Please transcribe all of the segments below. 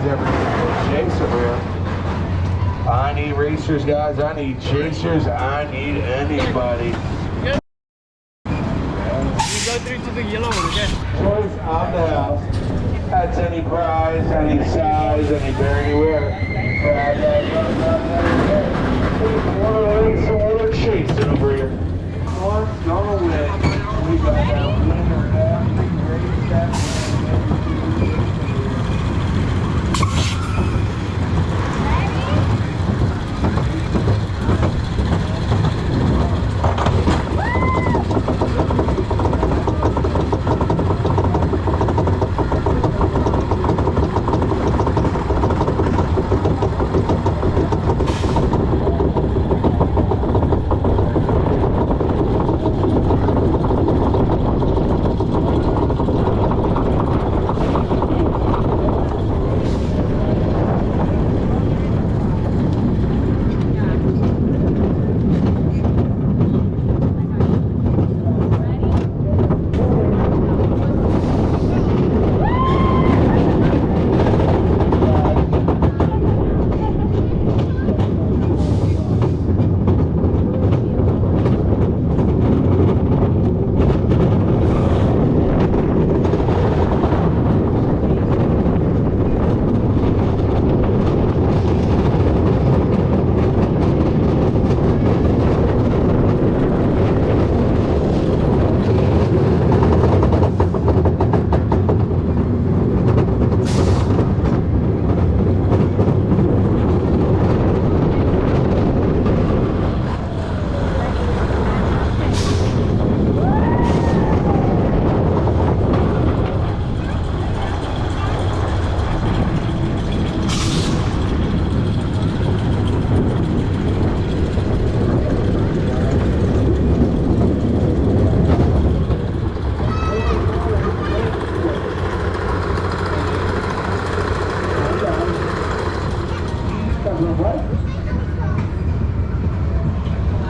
guys ever chase over here? I need racers, guys. I need chasers. I need anybody. You go through to the yellow one again. Choice on the house. That's any prize, any size, any bear, anywhere. Some other chasing over here. One's gonna win. We got that winner now. Race that.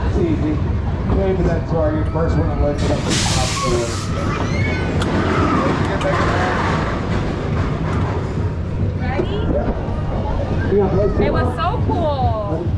It's easy. Maybe that target. First one to let you up the top of Ready? It was so cool.